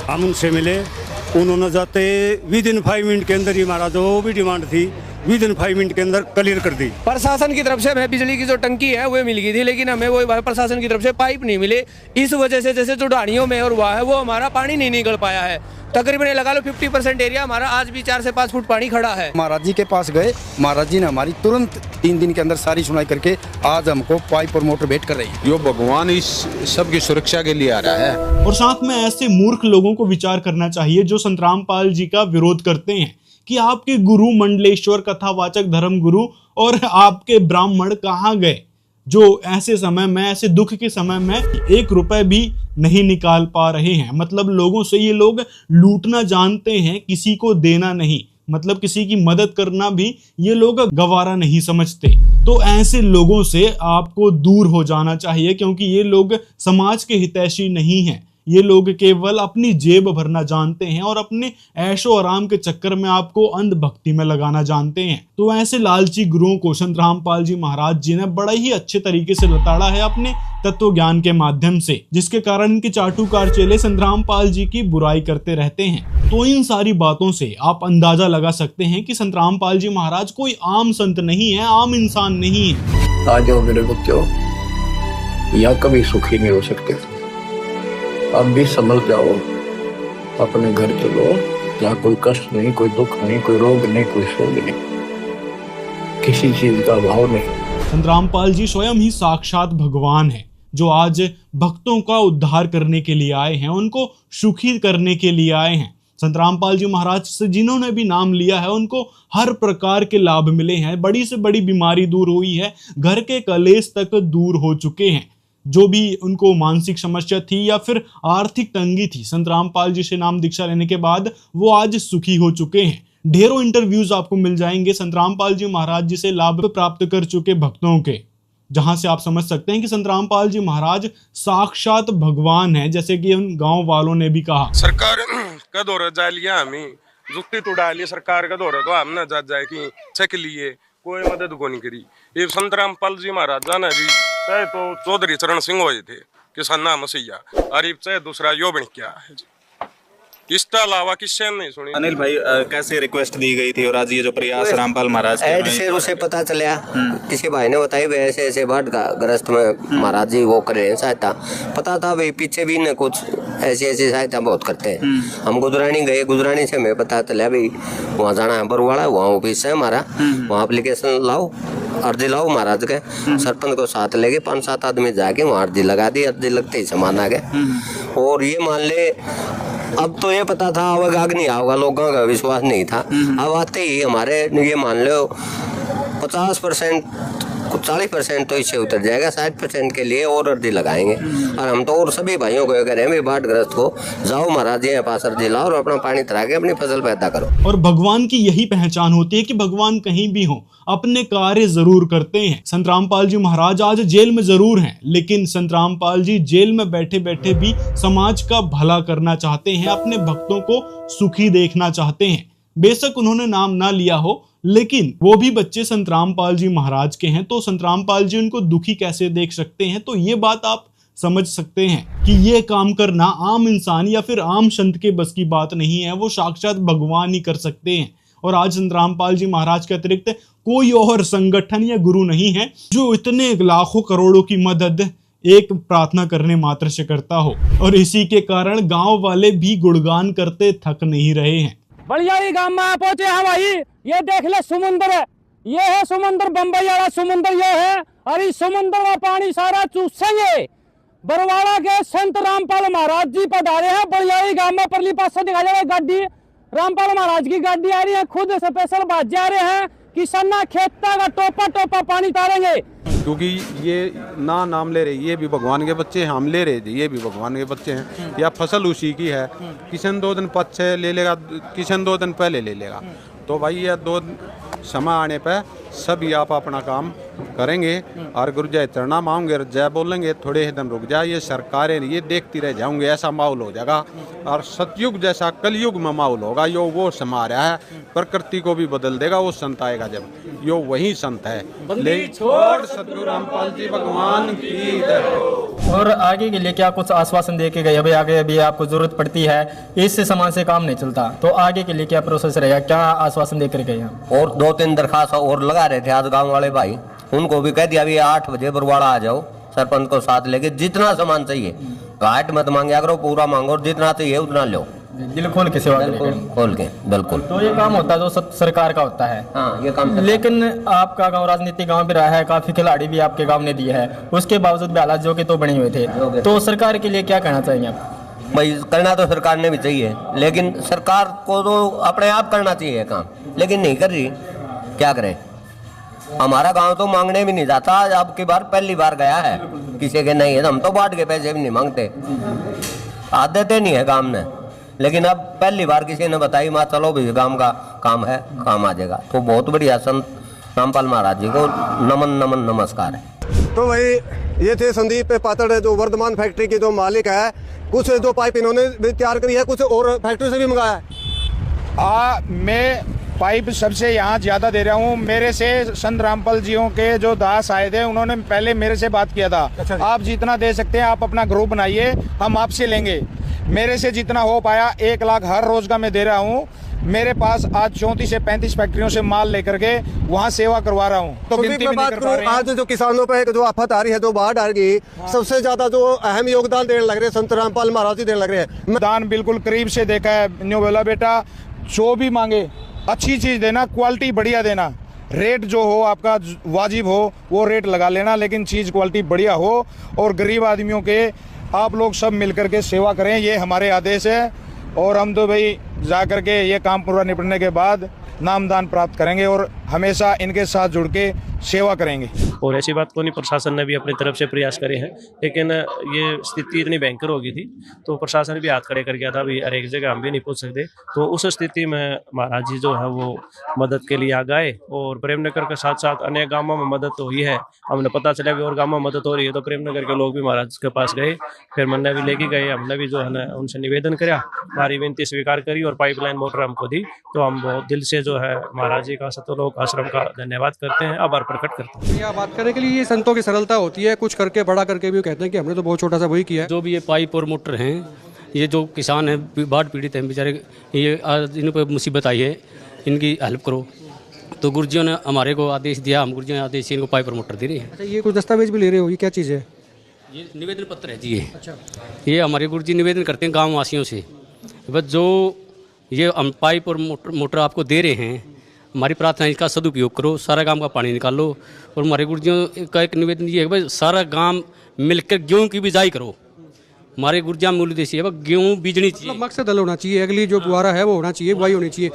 हम उनसे मिले, उन्होंने जाते विद इन 5 मिनट के अंदर ही हमारा जो भी डिमांड थी विद इन 5 मिनट के अंदर क्लियर कर दी। प्रशासन की तरफ से हमें बिजली की जो टंकी है वो मिल गई थी, लेकिन हमें वो प्रशासन की तरफ से पाइप नहीं मिले। इस वजह से जैसे चुड़ानियों में और हुआ है वो हमारा पानी नहीं निकल पाया है। तकरीबन लगा लो 50% एरिया हमारा आज भी 4 से 5 फुट पानी खड़ा है। महाराज जी के पास गए, महाराज जी ने हमारी तुरंत 3 दिन के अंदर सारी सुनाई करके आज हमको पाइप और मोटर भेंट कर रही है। यो भगवान इस सब की सुरक्षा के लिए आ रहा है। और साथ में ऐसे मूर्ख लोगों को विचार करना चाहिए जो संत रामपाल जी का विरोध करते हैं कि आपके गुरु मंडलेश्वर कथावाचक धर्म गुरु और आपके ब्राह्मण कहाँ गए, जो ऐसे समय में, ऐसे दुख के समय में 1 रुपए भी नहीं निकाल पा रहे हैं। मतलब लोगों से ये लोग लूटना जानते हैं, किसी को देना नहीं। मतलब किसी की मदद करना भी ये लोग गवारा नहीं समझते। तो ऐसे लोगों से आपको दूर हो जाना चाहिए, क्योंकि ये लोग समाज के हितैषी नहीं हैं। ये लोग केवल अपनी जेब भरना जानते हैं और अपने ऐशो आराम के चक्कर में आपको अंधभक्ति में लगाना जानते हैं। तो ऐसे लालची गुरुओं को संत रामपाल जी महाराज जी ने बड़ा ही अच्छे तरीके से लताड़ा है अपने तत्व ज्ञान के माध्यम से, जिसके कारण इनके चाटुकार चेले संत रामपाल जी की बुराई करते रहते हैं। तो इन सारी बातों से आप अंदाजा लगा सकते हैं कि संत रामपाल जी महाराज कोई आम संत नहीं है, आम इंसान नहीं है। आ जाओ मेरे बच्चों, यहाँ कभी सुखी नहीं हो सकते। अब भी संभल जाओ, अपने घर चलो, यहाँ कोई कष्ट नहीं, कोई दुख नहीं, कोई रोग नहीं, कोई शोक नहीं, किसी चीज का अभाव नहीं। संत रामपाल जी स्वयं ही साक्षात भगवान है, जो आज भक्तों का उद्धार करने के लिए आए हैं, उनको सुखी करने के लिए आए हैं। संत रामपाल जी महाराज से जिन्होंने भी नाम लिया है उनको हर प्रकार के लाभ मिले हैं। बड़ी से बड़ी बीमारी दूर हुई है, घर के कलेश तक दूर हो चुके हैं। जो भी उनको मानसिक समस्या थी या फिर आर्थिक तंगी थी, संत रामपाल जी से नाम दीक्षा लेने के बाद वो आज सुखी हो चुके हैं। ढेरों इंटरव्यूज आपको मिल जाएंगे संत रामपाल जी महाराज जी से लाभ प्राप्त कर चुके भक्तों के, जहां से आप समझ सकते हैं कि संत रामपाल जी महाराज साक्षात भगवान है, जैसे कि उन गांव वालों ने भी कहा। सरकार का दौरा जा लिया, हमें जुत्ती तुड़ा लिया सरकार का दौरा, तो हमने जा जाए कि चेक लिए, कोई मदद को नहीं करी। ये संत रामपाल जी महाराज जाना भी चाहे तो चौधरी चरण सिंह हुए थे किसान नाम मसीहा, अरे चाहे दूसरा यो बन क्या है, इसके अलावा किससे नहीं सुनी। अनिल भाई कैसे रिक्वेस्ट दी गई थी और आज ये जो प्रयास रामपाल महाराज ऐड से उसे पता चला, किसी भाई ने बताई भाई ऐसे ऐसे बाढ़ का ग्रस्त में महाराज जी वो कर रहे हैं सहायता, पता था भाई पीछे भी न कुछ ऐसी ऐसी सहायता बहुत करते हैं। हम गुजरानी गए, गुजरानी से हमें पता चला भाई वहाँ जाना है बरुवाड़ा, वहाँ ऑफिस है हमारा, वहाँ एप्लीकेशन लाओ, अर्जी लाओ महाराज के, सरपंच को साथ लेके 5-7 आदमी जाके वहाँ अर्जी लगा दी, अर्जी लगते ही सामान आ गए। और ये मान ले अब तो ये पता था आवेगा कि नहीं आवेगा, लोगों का विश्वास नहीं था। अब आते ही हमारे ये मान लो 50% 40% तो इससे उतर जाएगा, 60% के लिए और अर्जी लगाएंगे। और हम तो और सभी भाइयों को कह रहे हैं बाढ़ग्रस्त को जाओ महाराज जी के पास अर्जी लाओ और अपना पानी तरा के अपनी फसल पैदा करो। और भगवान की यही पहचान होती है कि भगवान कहीं भी हो अपने कार्य जरूर करते हैं। संत रामपाल जी महाराज आज जेल में जरूर हैं, लेकिन संत रामपाल जी जेल में बैठे बैठे भी समाज का भला करना चाहते हैं, अपने भक्तों को सुखी देखना चाहते हैं। बेशक उन्होंने नाम ना लिया हो, लेकिन वो भी बच्चे संत रामपाल जी महाराज के हैं, तो संत रामपाल जी उनको दुखी कैसे देख सकते हैं। तो ये बात आप समझ सकते हैं कि ये काम करना आम इंसान या फिर आम संत के बस की बात नहीं है, वो साक्षात भगवान ही कर सकते हैं। और आज संत रामपाल जी महाराज के अतिरिक्त कोई और संगठन या गुरु नहीं है जो इतने लाखों करोड़ों की मदद एक प्रार्थना करने मात्र से करता हो। और इसी के कारण गांव वाले भी गुणगान करते थक नहीं रहे हैं। बढ़िया ही गांव में पहुंचे हैं भाई, ये देख ले समुंदर है, ये है समुंदर, बंबई वाला समुंदर ये है, और इस समुंदर का पानी सारा चूसेंगे। बरवाड़ा के संत रामपाल महाराज जी पधारे हैं बड़ियाई गांव में। परली पास से दिखा जाए गाड़ी, रामपाल महाराज की गाड़ी आ रही है, खुद स्पेशल बाज जा रहे हैं, किसाना खेता का टोपा टोपा पानी तारेंगे। क्योंकि ये नाम ले रहे, ये भी भगवान के बच्चे हैं, हम ले रहे थे, ये भी भगवान के बच्चे हैं, या फसल उसी की है। किसान 2 दिन पीछे ले लेगा, किसान 2 दिन पहले ले लेगा, तो भाई ये 2 समय आने पे सभी आप अपना काम करेंगे और गुरु जय चरणा मांगेंगे, जय बोलेंगे, थोड़े ही दिन रुक जाए, ये सरकारें ये देखती रह जाऊंगे, ऐसा माहौल हो जाएगा। और सतयुग जैसा कलयुग में माहौल होगा, यो वो समा रहा है, प्रकृति को भी बदल देगा। वो संत आएगा जब, यो वही संत है। छोड़ सतगुरु रामपाल जी भगवान की जय। और आगे के लिए क्या कुछ आश्वासन दे के गए, अभी आगे अभी आपको जरूरत पड़ती है, इससे समाज से काम नहीं चलता, तो आगे के लिए क्या प्रोसेस रहेगा, क्या आश्वासन दे कर गए हैं? और 2-3 दरखास्त और लगा रहे थे आज गांव वाले भाई, उनको भी कह दिया अभी 8 बजे बरवाड़ा आ जाओ, सरपंच को साथ लेके, जितना सामान चाहिए घाट मत मांगे करो, पूरा मांगो, और जितना चाहिए उतना लो, दिल खोल के सेवा खोल के। बिल्कुल, तो ये काम होता है जो सरकार का होता है। हाँ, ये काम। लेकिन आपका गांव राजनीतिक गांव भी रहा है, काफी खिलाड़ी भी आपके गांव ने दिए है, उसके बावजूद भी हालात जो के तो बने हुए थे, तो सरकार के लिए क्या कहना चाहेंगे आप? भाई करना तो सरकार ने भी चाहिए, लेकिन सरकार को तो अपने आप करना चाहिए काम, लेकिन नहीं कर रही, क्या करें। हमारा गांव तो मांगने भी नहीं जाता, अब की बार पहली बार गया है, किसी के नहीं है, हम तो बांट के पैसे भी नहीं मांगते, आ देते नहीं है गांव ने, लेकिन अब पहली बार किसी ने बताई माँ चलो भी गांव का काम है, काम आ जाएगा। तो बहुत बढ़िया, संत रामपाल महाराज जी को नमन नमन नमस्कार है। तो भाई ये थे संदीप पातड़, जो वर्धमान फैक्ट्री के जो मालिक है, कुछ जो पाइप इन्होंने भी तैयार करी है, कुछ और फैक्ट्री से भी मंगाया है। मैं पाइप सबसे यहाँ ज़्यादा दे रहा हूँ, मेरे से संत रामपाल जियों के जो दास आए थे, उन्होंने पहले मेरे से बात किया था। अच्छा, आप जितना दे सकते हैं आप अपना ग्रुप बनाइए, हम आपसे लेंगे। मेरे से जितना हो पाया 1 लाख हर रोज का मैं दे रहा हूँ। मेरे पास आज 34 से 35 फैक्ट्रियों से माल लेकर के वहाँ सेवा करवा रहा हूँ। तो गिनती भी नहीं कर पा रहे हैं। आज जो किसानों पे जो आफत आ रही है, जो बाढ़ आ रही है, सबसे ज्यादा जो अहम योगदान देने लग रहे हैं संत रामपाल महाराज जी देने लग रहे हैं। दान बिल्कुल करीब से देखा है, न्यू बोला बेटा जो भी मांगे अच्छी चीज देना, क्वालिटी बढ़िया देना, रेट जो हो आपका वाजिब हो वो रेट लगा लेना, लेकिन चीज क्वालिटी बढ़िया हो, और गरीब आदमियों के आप लोग सब मिलकर के सेवा करें, ये हमारे आदेश है। और हम तो भाई जा करके ये काम पूरा निपटने के बाद नामदान प्राप्त करेंगे और हमेशा इनके साथ जुड़ के सेवा करेंगे। और ऐसी बात को नहीं, प्रशासन ने भी अपनी तरफ से प्रयास करे हैं, लेकिन ये स्थिति इतनी भयंकर हो गई थी तो प्रशासन भी हाथ खड़े कर गया था, अभी हर एक जगह हम भी नहीं पहुंच सकते। तो उस स्थिति में महाराज जी जो है वो मदद के लिए आ गए, और प्रेमनगर के साथ साथ अन्य गाँवों में मदद तो हुई है। हमने पता चला कि और गाँवों में मदद हो रही है, तो प्रेमनगर के लोग भी महाराज के पास गए, फिर मन भी लेके गए, हमने भी जो है ना उनसे निवेदन किया, हमारी विनती स्वीकार करी और पाइपलाइन मोटर हमको दी। तो हम बहुत दिल से जो है महाराज जी का सतलोक आश्रम का धन्यवाद करते हैं, आभार प्रकट करते हैं। बात करने के लिए ये संतों की सरलता होती है, कुछ करके बड़ा करके भी कहते हैं कि हमने तो बहुत छोटा सा वही किया है। जो भी ये पाइप और मोटर हैं, ये जो किसान हैं बाढ़ पीड़ित हैं बेचारे, ये इन पर मुसीबत आई है, इनकी हेल्प करो। तो गुरुजियों ने हमारे को आदेश दिया, हम गुरुजियों ने आदेश इनको पाइप और मोटर दे रहे हैं। अच्छा, ये कुछ दस्तावेज भी ले रहे हो, ये क्या चीज़ है? ये निवेदन पत्र है जी। ये अच्छा, ये हमारे गुरुजी निवेदन करते हैं गाँव वासियों से, बस जो ये हम पाइप और मोटर आपको दे रहे हैं, हमारी प्रार्थना इसका सदुपयोग करो, सारा गांव का पानी निकालो। और हमारे गुरुजियों का एक निवेदन ये है भाई, सारा गांव मिलकर गेहूं की बिजाई करो। हमारे गुरुजिया मूल उद्देश्य है गेहूं बीजनी चाहिए, मतलब मकसद हल होना चाहिए, अगली जो बुआरा है वो होना चाहिए, बुआई होनी चाहिए।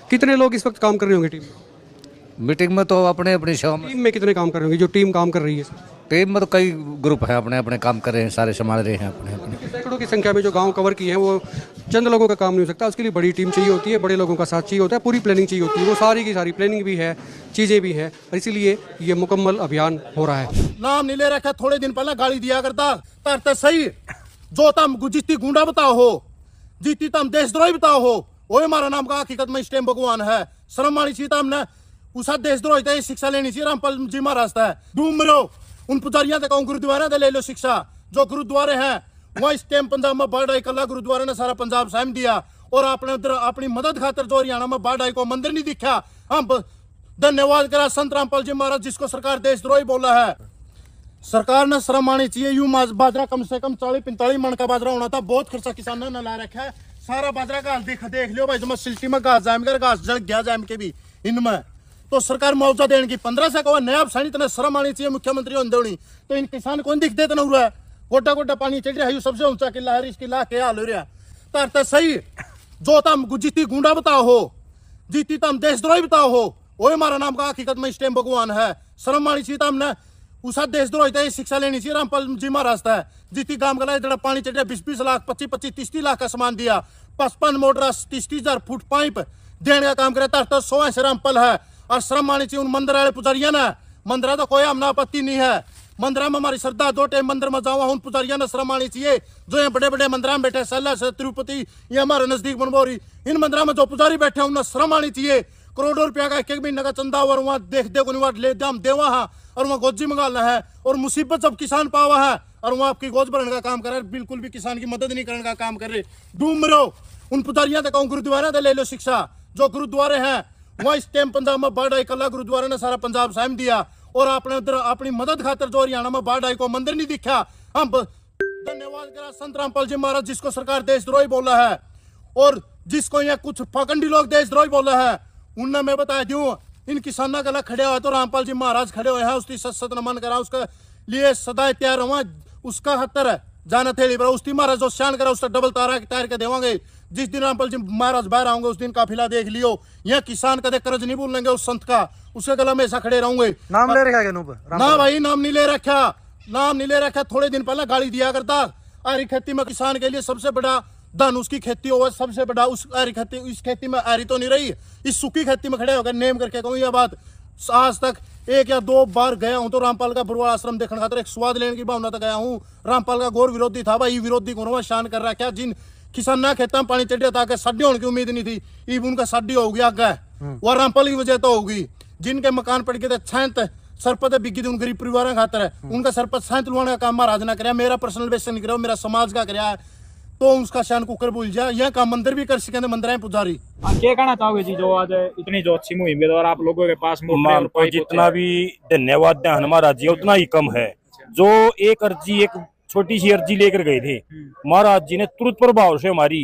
कितने लोग इस वक्त काम कर रहे होंगे टीम मीटिंग में? तो अपने अपनी टीम में कितने काम कर रहे होंगे, जो टीम काम कर रही है? टीम में तो कई ग्रुप है, अपने अपने काम कर रहे हैं, सारे संभाल रहे हैं अपने अपने। सैकड़ों की संख्या में जो गांव कवर किए हैं, वो चंद लोगों का काम नहीं हो सकता, उसके लिए बड़ी टीम चाहिए होती है, बड़े लोगों का साथ चाहिए होता है, पूरी प्लानिंग चाहिए होती है। वो सारी की सारी प्लानिंग भी है, चीज़ें भी है, और इसीलिए ये मुकम्मल अभियान हो रहा है। नाम नहीं ले रखा, थोड़े दिन पहले गाली दिया करता तरते सही, जो तम जितनी गुंडा बताओ हो, जितनी तम देशद्रोही बताओ हो, वो हमारा नाम का हकीकत में स्टेम भगवान है। शर्म आनी चाहिए हमने, उसा देशद्रोही था, शिक्षा लेनी चाहिए रामपाल जी महाराज था। डूब मरो उन पुजारियों से कहूँ, गुरुद्वारा से ले लो शिक्षा, जो गुरुद्वारे हैं वहाँ इस टाइम पंजाब में बाढ़ आई, कला गुरुद्वारे ने सारा पंजाब सहम दिया, और आपने उधर अपनी मदद खातर जो हरियाणा में बाढ़ आई को मंदिर नहीं दिखा। हम धन्यवाद करा संत रामपाल जी महाराज, जिसको सरकार देशद्रोही बोला है। सरकार ने शर्म आनी चाहिए। यूं बाजरा कम से कम 40-45 मन का बाजरा होना था, बहुत खर्चा किसानों ने ला रखा है। सारा बाजरा का हाल देख लियो भाई, जो सिल्टी में घास जाम कर घास जल गया जाम के भी, इनमें तो सरकार मुआवजा देने की 1500 का नया सानी तना शर्म आनी चाहिए मुख्यमंत्री होनी तो इन किसान को दिखते तो नहीं रहा गोटा गोटा पानी चढ़ रहा है सबसे ऊंचा किला है इस किला के हाल हो रहा तार सही जो तम जीती गुंडा बताओ हो जीती तम देशद्रोही बताओ हो वो हमारा नाम का हकीकत में इस टाइम भगवान है शर्म आनी चाहिए तमने उसा देशद्रोही था शिक्षा लेनी चाहिए रामपाल जी महाराज था जीती गांव गला जरा पानी चढ़ 20-20 लाख 25-30 लाख का सामान दिया 55 मोटर 30,000 फुट पाइप देने का काम करे तार 100 से रामपाल है और शर्म आनी चाहिए उन मंदिर वाले पुजारिया ने मंदिर तो कोई हमना आपत्ति नहीं है मंदिर में हमारी श्रद्धा 2 टाइम मंदिर में जावा उन पुजारिया ने शर्म आनी चाहिए जो ये बड़े बड़े मंदिर में बैठे सैला से तिरुपति ये हमारे नजदीक बनबोरी इन मंदिर में जो पुजारी बैठे उन्हें शर्म आनी चाहिए करोड़ों रुपया का एक महीने का चंदा और वहाँ देख ले दाम देवा है और वहाँ गोजी मंगाना है और मुसीबत जब किसान पावा है और वहाँ आपकी गोज भरने का काम कर रहे बिल्कुल भी किसान की मदद नहीं करने का काम कर रहे डूब रहो उन पुजारिया तक गुरुद्वारा ले लो शिक्षा जो गुरुद्वारे हैं वहाँ इस टाइम पंजाब में बाढ़ आई कला गुरुद्वारे ने सारा पंजाब सहम दिया और आपने उधर अपनी मदद खातर जो हरियाणा में बाढ़ आई को मंदिर नहीं दिखा हम धन्यवाद करा संत रामपाल जी महाराज जिसको सरकार देशद्रोही बोला है और जिसको यहाँ कुछ पाखंडी लोग देशद्रोही बोला है उनने मैं बता दूं इन किसानों का खड़े हुए तो रामपाल जी महाराज खड़े हुए हैं उसकी सत नमन करा उसके लिए सदा तैयार हुआ उसका हत्तर है जाना थे उसकी महाराज जो शान करा उसका डबल तारा तैयार के देवांगे जिस दिन रामपाल जी महाराज बाहर आऊंगे उस दिन काफिला देख लियो यह किसान कदे कर्ज नहीं भूलेंगे उस संत का उसके गला में ऐसा खड़े रहूंगे नाम ले रखा ना भाई नाम नहीं ले रखा थोड़े दिन पहले गाली दिया करता आरी खेती में किसान के लिए सबसे बड़ा धन उसकी खेती हो सबसे बड़ा उस आरी खेती इस खेती में आरी तो नहीं रही इस सूखी खेती में खड़े होकर नेम करके कहूँ यह बात आज तक 1 या 2 बार गया हूँ तो रामपाल का बुरवाल आश्रम देखने खातर एक स्वाद लेने की भावना तक गया हूँ रामपाल का घोर विरोधी था भाई विरोधी को शान कर रहा क्या जिन किसान ना खेता में पानी चढ़िया था साड्डी होने की उम्मीद नहीं थी ईब उनका साड्डी होगी आगे वह रामपाल की वजह तो होगी जिनके मकान पड़ गए थे छांत सरपत बिकी थी उन गरीब परिवार खातर है उनका सरपत छांत लुआने का काम महाराज ना कराया मेरा पर्सनल बेस नहीं कराया मेरा समाज का कराया तो उसका शान कुकर भूल जाए यह काम मंदिर भी कर सके मंदिर है पुजारी क्या कहना चाहोगे जी जो आज इतनी जो अच्छी मुहिम के द्वारा आप लोगों के पास को जितना भी धन्यवाद दें हमारा जी उतना ही कम है जो एक छोटी सी अर्जी लेकर गए थे महाराज जी ने तुरंत प्रभाव से हमारी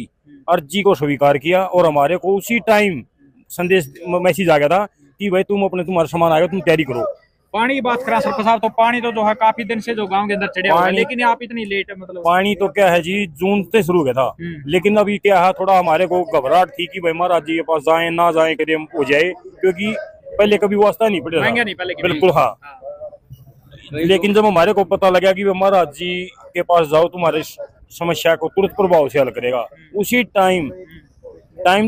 अर्जी को स्वीकार किया और हमारे को उसी टाइम संदेश मैसेज आ गया था कि भाई तुम्हारा सामान आएगा तुम तैयारी करो। पानी की बात करा सरपंच साहब तो पानी तो जो है काफी दिन से जो गांव के अंदर चढ़ा हुआ है लेकिन आप इतनी लेट मतलब पानी तो क्या है जी जून से शुरू हुआ था लेकिन अभी क्या है थोड़ा हमारे को घबराहट थी कि भाई महाराज जी के पास जाए ना जाए कदम हो जाए क्योंकि पहले कभी वास्ता नहीं पड़ेगा बिल्कुल हाँ लेकिन जब हमारे को पता लगा कि महाराज जी के पास जाओ तुम्हारे समस्या को तुरंत प्रभाव से हल करेगा उसी टाइम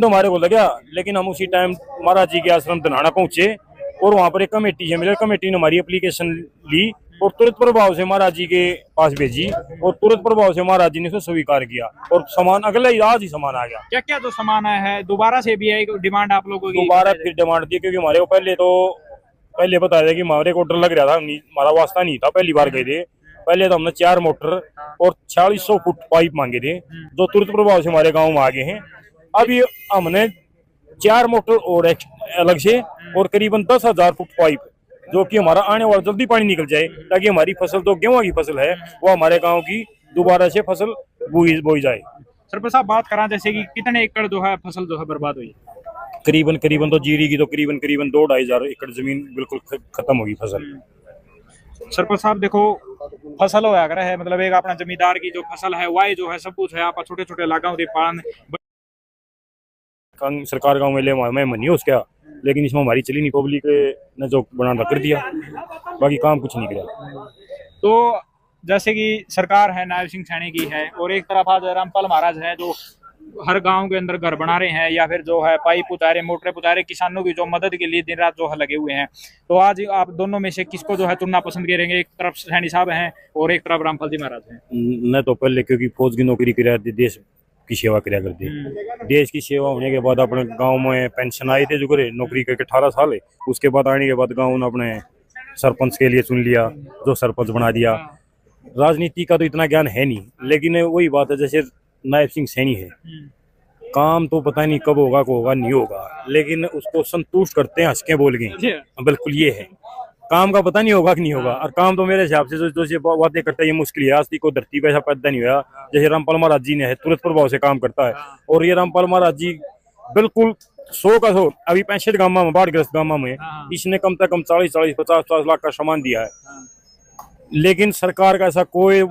तो हमारे को लगा लेकिन हम उसी टाइम महाराज जी के आश्रम धनाना पहुंचे और वहाँ पर एक कमेटी है मिलर कमेटी ने हमारी एप्लीकेशन ली और तुरंत प्रभाव से महाराज जी के पास भेजी और तुरंत प्रभाव से महाराज जी ने उसे स्वीकार किया और सामान अगले ही आज ही सामान आ गया। क्या क्या जो सामान है दोबारा से भी है डिमांड आप लोगों की दोबारा फिर डिमांड दी क्योंकि हमारे को पहले बताया था कि हमारे को डर लग रहा था हमारा वास्ता नहीं था पहली बार गए थे पहले तो हमने 4 मोटर और 4600 फुट पाइप मांगे थे जो तुरंत प्रभाव से हमारे गाँव में आ गए हैं। अभी हमने 4 मोटर और अलग से और करीबन 10,000 फुट पाइप जो कि हमारा आने वाला जल्दी पानी निकल जाए ताकि हमारी फसल जो गेहूं की फसल है वो हमारे गांव की दोबारा से फसल बोई जाए। सरपंच साहब बात करा जैसे कि कितने एकड़ जो है फसल जो है बर्बाद हुई करीबन तो जीरी की तो करीबन 2-2.5 एकड़ जमीन बिल्कुल खत्म होगी फसल। सरपंच साहब देखो फसल होया कर है मतलब एक अपना जमींदार की जो फसल है वही जो है सब कुछ है आप छोटे छोटे लगाओ पान सरकार गांव में ले मैं मनी हो उसका लेकिन इसमें हमारी चली नहीं पब्लिक ने जो बना कर दिया बाकी काम कुछ नहीं किया। तो जैसे कि सरकार है नायब सिंह सैनी की है और एक तरफ आज रामपाल महाराज है जो हर गांव के अंदर घर बना रहे हैं या फिर जो है पाइप उतारे मोटरें उतारे किसानों की जो मदद के लिए दिन रात जो है लगे हुए हैं। तो आज आप दोनों में से किसको जो है चुनना पसंद करेंगे? एक तरफ सैनी साहब हैं और एक तरफ रामपाल जी महाराज हैं। मैं तो पहले क्योंकि फौज की नौकरी किया देश की सेवा किया करती देश की सेवा होने के बाद अपने गांव में पेंशन आई थे जो करे नौकरी करके 18 साल उसके बाद आने के बाद गांव ने अपने सरपंच के लिए चुन लिया जो सरपंच बना दिया। राजनीति का तो इतना ज्ञान है नहीं लेकिन वही बात है जैसे नायब सिंह सैनी है काम तो पता नहीं कब होगा को होगा नहीं होगा लेकिन उसको संतुष्ट करते हैं हंस के बोल के बिल्कुल ये है काम का पता नहीं होगा कि नहीं होगा और काम तो मेरे हिसाब से जो बातें करते हैं ये मुश्किल है। आज को धरती पे ऐसा पैदा नहीं हुआ जैसे रामपाल महाराज जी ने है तुरंत प्रभाव से काम करता है और ये रामपाल महाराज जी बिल्कुल 100 का 100। अभी 65 गांव में बाढ़ग्रस्त गांव में इसने कम से कम 40-40, 50-50 लाख का सामान दिया है। लेकिन सरकार का ऐसा कोई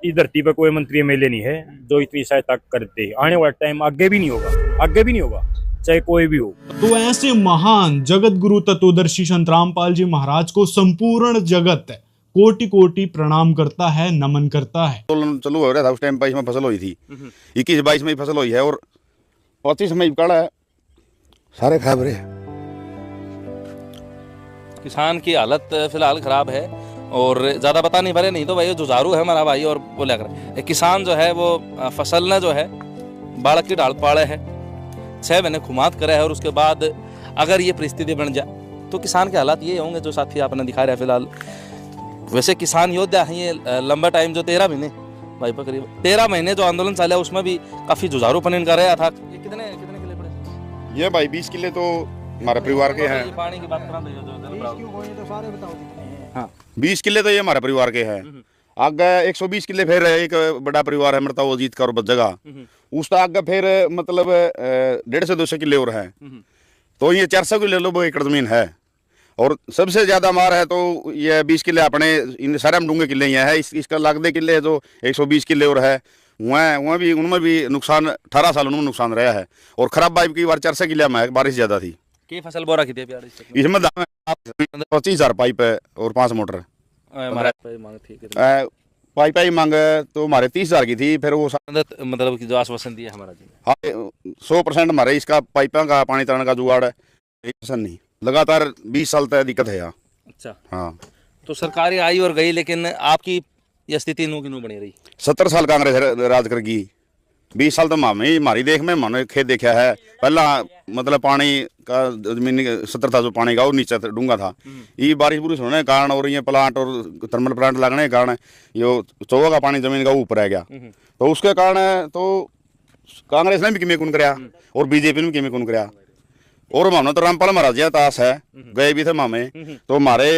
इस धरती पे कोई मंत्री एमएलए नहीं है जो इतनी सहायता करते। आने वाला टाइम आगे भी नहीं होगा, आगे भी नहीं होगा, चाहे कोई भी हो। तो ऐसे महान जगत गुरु तत्वदर्शी संत रामपाल जी महाराज को संपूर्ण जगत कोटि कोटि प्रणाम करता है, नमन करता है। चलो हो रहा था उस टाइम 22 में फसल हुई थी, 21-22 में फसल हुई है और 25 में काड़ा है, सारे खबरें। किसान की हालत फिलहाल खराब है और ज़्यादा बता नहीं पा रहे, नहीं तो भाई जुझारू है हमारा भाई और बोला कर किसान जो है वो फसल ने जो है बाढ़ की ढाल पाड़े है, 6 महीने खुमात करे है और उसके बाद अगर ये परिस्थिति बन जाए तो किसान के हालात ये होंगे जो साथी आपने दिखा रहा है। फिलहाल वैसे किसान योद्धा है ये लंबा टाइम जो 13 महीने भाई करीब 13 महीने जो आंदोलन चला उसमें भी काफ़ी जुझारूपन इनका रहा था। ये कितने किले पड़े? ये भाई 20 किले तो हमारे परिवार के हैं। पानी की बात करा हाँ 20 किले तो ये हमारे परिवार के हैं। आगे 120 किले फिर एक बड़ा परिवार है मरता वो जीत कर जगह, उसका आगे फिर मतलब 150-200 किले और है, तो ये 400 किले लो वो एकड़ जमीन है। और सबसे ज्यादा मार है तो ये 20 किले अपने इन सारे में डूंगे किले ये है, इसका लगदे किले है जो 120 किले और है, वहाँ भी उनमें भी नुकसान 18 साल उनमें नुकसान रहा है। और खराब बाइप की बार 400 किले में बारिश ज्यादा थी। की फसल बोरा की थी इसमें 25,000 पाइप है और 5 मोटर। पाइप ही मांग तो हमारे 30,000 की थी, फिर वो मतलब की जो आश्वासन दिया हमारा जी। हाँ 100% हमारे इसका पाइपों का पानी तरण का जुगाड़ है, नहीं लगातार 20 साल तक दिक्कत है यहाँ। अच्छा हाँ तो सरकारें आई और गई लेकिन आपकी यह स्थिति नू बनी रही। 70 साल कांग्रेस राज करेगी, 20 साल तो मामे हमारी देख में मानो खेत देखा है। पहला मतलब पानी का जमीन 70 था जो पानी का वो नीचे डूंगा था, ये बारिश बुरिश होने के कारण और ये प्लांट और थर्मल प्लांट लगने के कारण ये चौवा का पानी जमीन का ऊपर रह गया, तो उसके कारण तो कांग्रेस ने भी किमें कौन कराया और बीजेपी ने भी किमें कौन कराया। और मानो तो रामपाल महाराज जी ताश है गए भी थे मामे, तो हमारे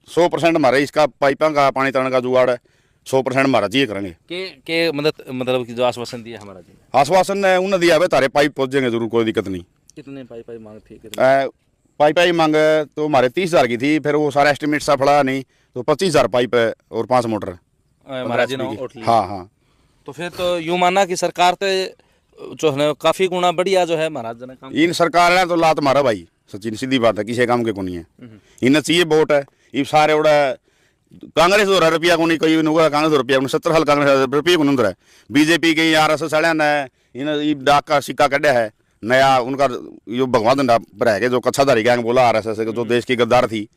100% हमारे इसका पाइपों का पानी तरण का जुगाड़ है 100% महाराज जी करेंगे। के मतलब की जो आश्वासन दिया हमारा जी, आश्वासन ने उन्हें दिया है तारे पाइप पहुंच जाएंगे जरूर, कोई दिक्कत नहीं। कितने पाइप मांग थी? पाइप मांग तो हमारे 30,000 की थी, फिर वो सारा एस्टिमेट सा फड़ा नहीं तो 25,000 पाइप है और 5 मोटर महाराज जी ने। हाँ हाँ तो फिर तो यूँ मानना कि सरकार तो जो है काफी गुना बढ़िया जो है महाराज ने काम। इन सरकार है तो लात मारा भाई, सचिन सीधी बात है, किसी काम के को नहीं है। इन्हें चाहिए वोट है, ये सारे उड़ा कांग्रेस हो रहा रुपया को नहीं, कोई कांग्रेस रुपया 70 साल कांग्रेस रुपये को नहीं। बीजेपी के RSS साढ़े ने इन्हें डाक का सिक्का कढ़ा है नया, उनका जो भगवान डंडा पर है जो कच्छाधारी गैंग बोला RSS जो देश की गद्दार थी,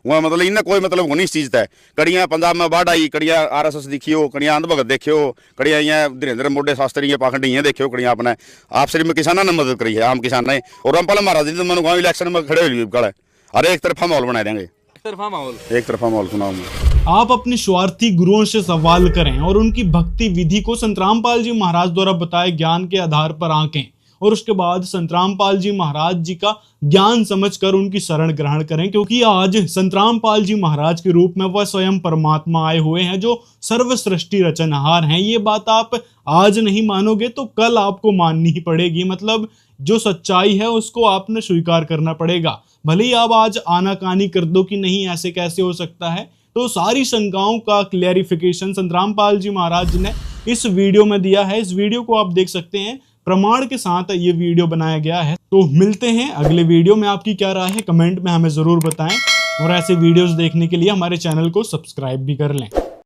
वह मतलब इन्हें कोई मतलब होनी इस चीज़ है। कड़ियाँ पंजाब में बाढ़ आई, कड़ियाँ RSS देखियो, कड़ियाँ अंध भगत देखियो, कड़ियाँ यहाँ धीरेन्द्र मोडे शास्त्री पाखंडी ये देखियो, कड़ियाँ अपने आप सिर्फ में किसानों ने मदद करी है, आम किसान ने। और रामपाल महाराज जी मन गाँव इलेक्शन में खड़े हुए कड़े, अरे एक तरफा माहौल बना देंगे, एक तरफा माहौल सुनाऊंगा। आप अपने स्वार्थी गुरुओं से सवाल करें और उनकी भक्ति विधि को संत रामपाल जी महाराज द्वारा बताए ज्ञान के आधार पर आंकें और उसके बाद संत रामपाल जी महाराज जी का ज्ञान समझकर उनकी शरण ग्रहण करें, क्योंकि आज संत रामपाल जी महाराज के रूप में वह स्वयं परमात्मा आए हुए हैं जो सर्व सृष्टि रचनहार हैं। ये बात आप आज नहीं मानोगे तो कल आपको माननी ही पड़ेगी, मतलब जो सच्चाई है उसको आपने स्वीकार करना पड़ेगा। भले ही आप आज आनाकानी कर दो कि नहीं ऐसे कैसे हो सकता है, तो सारी शंकाओं का क्लैरिफिकेशन संत रामपाल जी महाराज ने इस वीडियो में दिया है। इस वीडियो को आप देख सकते हैं, प्रमाण के साथ ये वीडियो बनाया गया है। तो मिलते हैं अगले वीडियो में। आपकी क्या राय है कमेंट में हमें जरूर बताएं और ऐसे वीडियोस देखने के लिए हमारे चैनल को सब्सक्राइब भी कर लें।